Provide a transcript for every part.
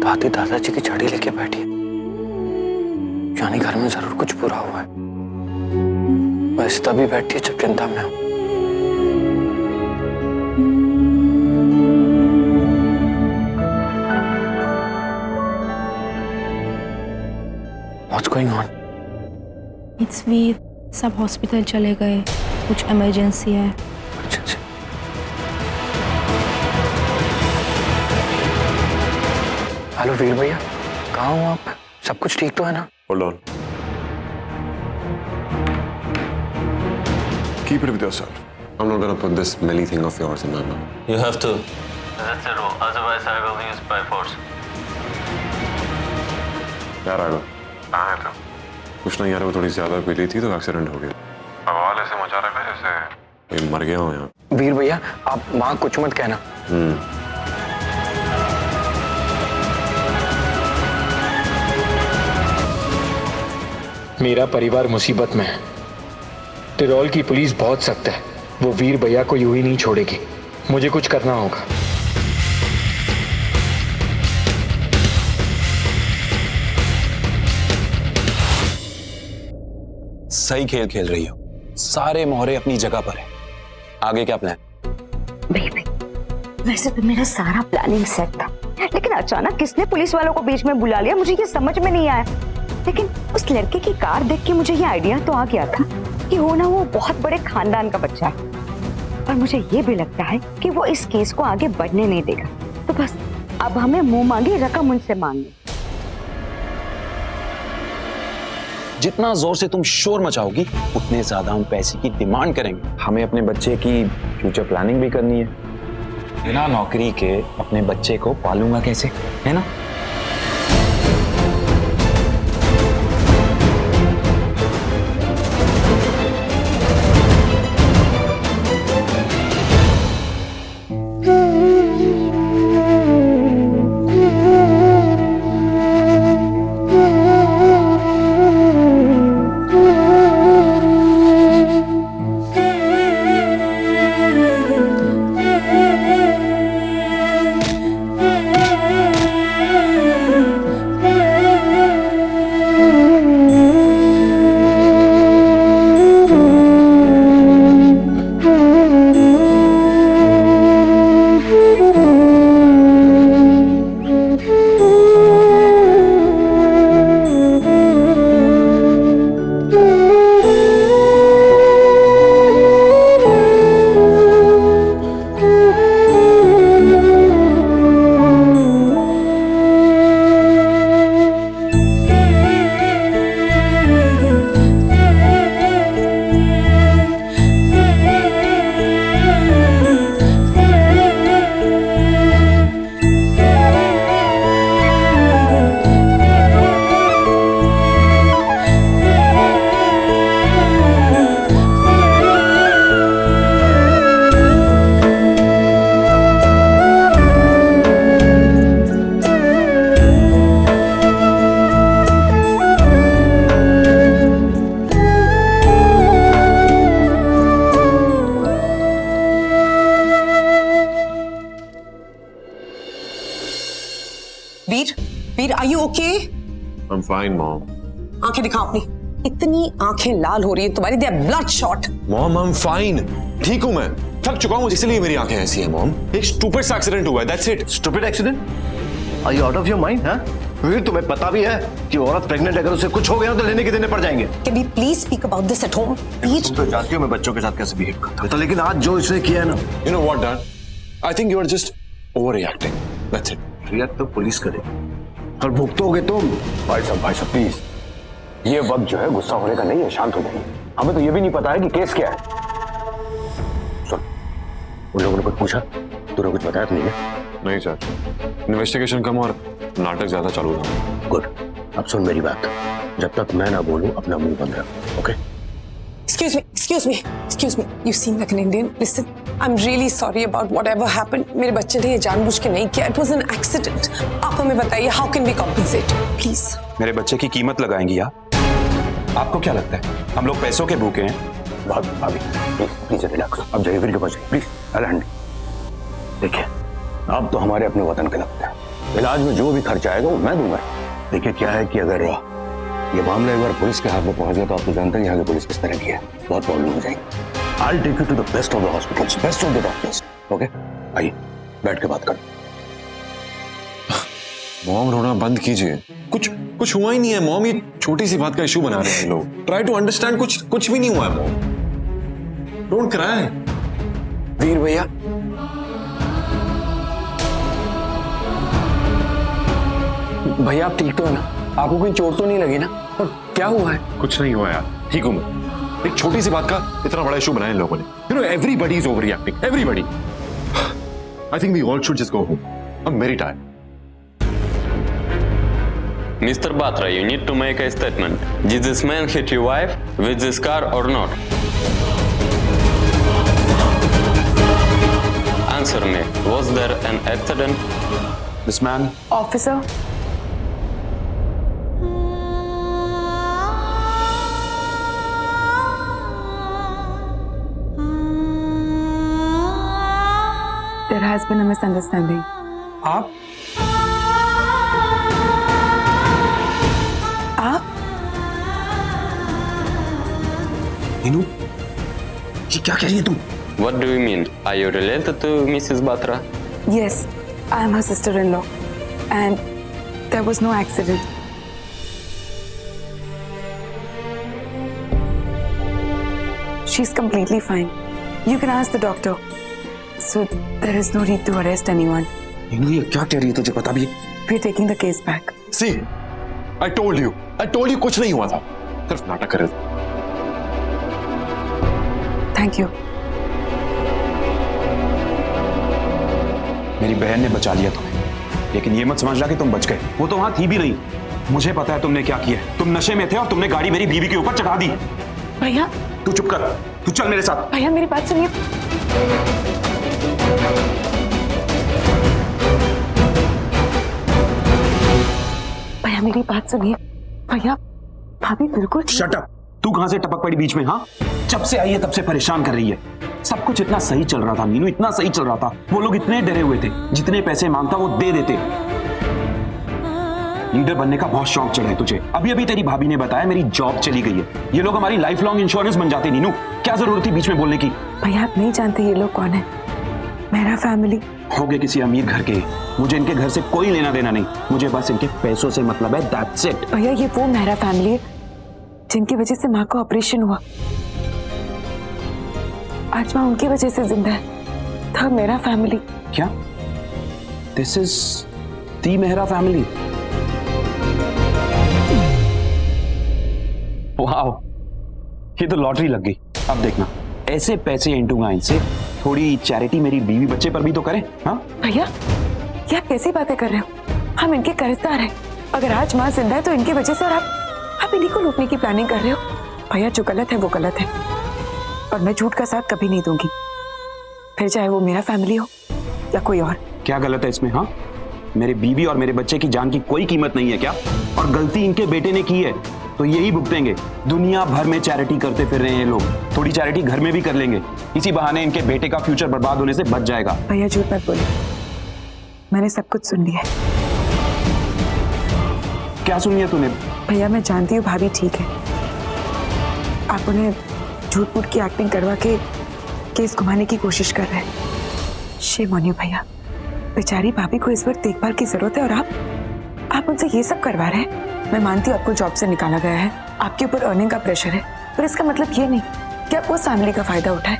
दादी दादाजी की छड़ी लेके बैठी है, यानी घर में जरूर कुछ बुरा हुआ है। बस तभी बैठी है जब चिंता में हूं। What's going on? It's वीर, सब हॉस्पिटल चले गए, कुछ इमरजेंसी है। अच्छा अच्छा। हेलो वीर भैया, कहाँ हो आप? सब कुछ ठीक तो है ना? Hold on. Keep it with yourself. I'm not gonna put this Melly thing of yours in my mouth. You have to. That's the rule. Otherwise, I will use by force. यार आएगा। कहाँ है तुम? कुछ नहीं यार, वो थोड़ी ज्यादा पी ली थी तो एक्सीडेंट हो गया। बवाल ऐसे मचा रखा है जैसे मैं मर गया हूँ यहाँ। वीर भैया, आप वहाँ कुछ मत कहना। मेरा परिवार मुसीबत में है। टिरोल की पुलिस बहुत सख्त है, वो वीर भैया को यूं ही नहीं छोड़ेगी। मुझे कुछ करना होगा। सही खेल खेल रही हो, सारे मोहरे अपनी जगह पर है। आगे क्या प्लान? बेबी, वैसे तो मेरा सारा प्लानिंग सेट था, लेकिन अचानक किसने पुलिस वालों को बीच में बुला लिया, मुझे ये समझ में नहीं आया। लेकिन उस लड़के की कार देख के मुझे ये आइडिया तो आ गया था कि वो बहुत बड़े खानदान का बच्चा है, और मुझे ये भी लगता है कि वो इस केस को आगे बढ़ने नहीं देगा। तो बस अब हमें मुंह मांगी रकम उनसे मांगनी। जितना जोर से तुम शोर मचाओगी, उतने ज्यादा हम पैसे की डिमांड करेंगे। हमें अपने बच्चे की फ्यूचर प्लानिंग भी करनी है। बिना नौकरी के अपने बच्चे को पालूंगा कैसे, है ना? वीर, are you okay? I'm fine, Mom. आंखें दिखाओ अपनी। इतनी आंखें लाल हो रही है तुम्हारी, they are bloodshot. Mom, I'm fine. ठीक हूँ मैं। थक चुका हूँ, इसलिए मेरी आंखें ऐसी हैं, Mom. एक स्टूपिड सा एक्सीडेंट हुआ है, that's it. Stupid accident? Are you out of your mind, हाँ? वीर, तुम्हें पता भी है कि औरत प्रेग्नेंट है, अगर उसे कुछ हो गया तो लेने के देने पड़ जाएंगे। Can we please speak about this at home? तुम तो जानती हो मैं बच्चों के साथ कैसे बिहेव करता हूँ, लेकिन आज जो इसने किया है ना, You know what, Dad? I think you are just overreacting. That's it. React तो पुलिस करेगी और भुगतोगे तुम। भाई साहब प्लीज, ये वक्त जो है गुस्सा होने का नहीं है, शांत हो जाइए। हमें तो ये भी नहीं पता है कि केस क्या है। सुन, उन लोगों ने कुछ पूछा? तूने कुछ बताया तो नहीं है? नहीं चाचा, इन्वेस्टिगेशन कम और नाटक ज्यादा चालू था। गुड। अब सुन मेरी बात, जब तक मैं ना बोलूं अपना मुंह बंद रख, okay? Excuse me. You seem like an Indian. Listen, I'm really sorry about whatever happened. मेरे बच्चे ने ये जानबूझ के नहीं किया. It was an accident. आप हमें बताइए, how can we compensate? Please. मेरे बच्चे की कीमत लगाएंगी आप? आपको क्या लगता है हम लोग पैसों के भूखे हैं? भाभी प्लीज रिलैक्स। अब जाइए, वीर के पास जाइए प्लीज। देखिए, अब तो हमारे अपने वतन के लगते हैं, इलाज में जो भी खर्चा आएगा वो मैं दूंगा। देखिए क्या है कि अगर ये मामला एक बार पुलिस के हाथ में पहुंच गया तो आप तो जानते हैं यहाँ की पुलिस किस तरह की है, बहुत प्रॉब्लम हो जाएगी। I'll take you to the best of the hospitals, best of the doctors. Okay? आइए बैठ के बात करें। मॉम रोना बंद कीजिए। कुछ हुआ ही नहीं है मॉम, ये छोटी सी बात का इशू बना रहे हैं लोग। ट्राई टू अंडरस्टैंड, कुछ भी नहीं हुआ है मॉम। Don't cry. वीर भैया, भैया आप ठीक तो है ना? आपको कोई चोट तो नहीं लगी ना? और क्या हुआ है? कुछ नहीं हुआ यार, ठीक हूं मैं। एक छोटी सी बात का इतना बड़ा इशू बनाया इन लोगों ने। You know, everybody is overreacting. Everybody. I think we all should just go home. I'm very tired. Mr. Batra, you need to make a statement. Did this man hit your wife with this car or not? Answer me. Was there an accident? This man. Officer, There has been a misunderstanding. आप? नीनू, ये क्या कह रही है तुम? What do you mean? Are you related to Mrs. Batra? Yes, I am her sister-in-law, and there was no accident. She's completely fine. You can ask the doctor. So there is no need to arrest anyone. Neenu, ये क्या कह रही है, तुझे पता भी है? We're taking the case back. See, I told you कुछ नहीं हुआ था। सिर्फ नाटक कर रहे थे। Thank you. मेरी बहन ने बचा लिया तुम्हें, लेकिन ये मत समझना कि तुम बच गए। वो तो वहां थी भी नहीं। मुझे पता है तुमने क्या किया है। तुम नशे में थे और तुमने गाड़ी मेरी बीवी के ऊपर चढ़ा दी। भैया, तू चुप कर, तू चल मेरे साथ। भैया मेरी बात सुनिए। भैया मेरी बात सुनिए। भैया, भाभी बिल्कुल ठीक। Shut up. तू कहां से टपक पड़ी बीच में? हाँ, जब से आई है तब से परेशान कर रही है। सब कुछ इतना सही चल रहा था मीनू, इतना सही चल रहा था। वो लोग इतने डरे हुए थे, जितने पैसे मांगता वो दे देते। लीडर बनने का बहुत शौक चढ़ा है तुझे। अभी अभी तेरी भाभी ने बताया मेरी जॉब चली गई है। ये लोग हमारी लाइफ लॉन्ग इंश्योरेंस बन जाते। नीनू, क्या जरूरत थी बीच में बोलने की? भैया आप नहीं जानते ये लोग कौन है। मेरा फैमिली। हो गए किसी अमीर घर के, मुझे इनके घर से कोई लेना देना नहीं। मुझे बस इनके पैसों से मतलब है, दैट्स इट। भैया ये वो मेरा फैमिली है जिनकी वजह से माँ को ऑपरेशन हुआ। आज माँ उनकी वजह से जिंदा है। था मेरा फैमिली। क्या? This is the Mehra family. Wow, ये तो लॉटरी लग गई। अब देखना, ऐसे पैसे एंटूंगा इनसे, थोड़ी चैरिटी मेरी बीवी बच्चे पर भी तो करें। हाँ भैया, ये आप कैसी बातें कर रहे हो? हम इनके कर्जदार हैं। अगर आज माँ जिंदा है तो इनकी वजह से, और आप इन्हीं को लूटने की प्लानिंग कर रहे हो। भैया जो गलत है वो गलत है, और मैं झूठ का साथ कभी नहीं दूंगी, फिर चाहे वो मेरा फैमिली हो या कोई और। क्या गलत है इसमें? हाँ, मेरे बीवी और मेरे बच्चे की जान की कोई कीमत नहीं है क्या? और गलती इनके बेटे ने की है तो यही भुगतेंगे। दुनिया भर में चैरिटी करते फिर रहे हैं लोग, थोड़ी चैरिटी घर में भी कर लेंगे। इसी बहाने इनके बेटे का फ्यूचर बर्बाद होने से बच जाएगा। भैया झूठ मत बोलो, मैंने सब कुछ सुन लिया है। क्या सुन लिया तूने? भैया मैं जानती हूँ भाभी ठीक है। आप उन्हें झूठ मूठ की एक्टिंग करवा के केस घुमाने की कोशिश कर रहे हैं। शेम ऑन यू भैया। बेचारी भाभी को इस वक्त देखभाल की जरूरत है और आप उनसे ये सब करवा रहे हैं। मैं मानती हूँ आपको जॉब से निकाला गया है, आपके ऊपर अर्निंग का प्रेशर है, पर इसका मतलब ये नहीं कि आप उस फैमिली का फायदा उठाएं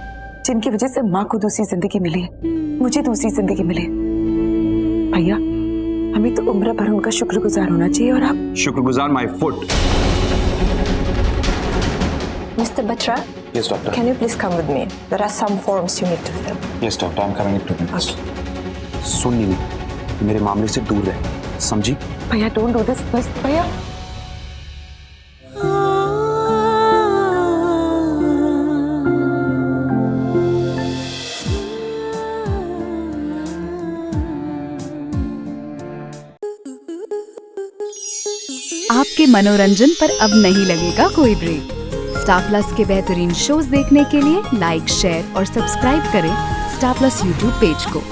जिनकी वजह से माँ को दूसरी जिंदगी मिली है, मुझे दूसरी जिंदगी मिली है। भैया हमें तो उम्र भर उनका शुक्रगुजार होना चाहिए, और आप शुक्रगुजार my foot. Mr. Batra, Yes, doctor. can you please come with me? There are some forms you need to fill. Yes, doctor. I'm coming to this. सुन नीलू, मेरे मामले से दूर रह, समझी? भैया डोंट डू दिस बस। भैया आपके मनोरंजन पर अब नहीं लगेगा कोई ब्रेक। स्टार प्लस के बेहतरीन शोज देखने के लिए लाइक, शेयर और सब्सक्राइब करें स्टार प्लस यूट्यूब पेज को।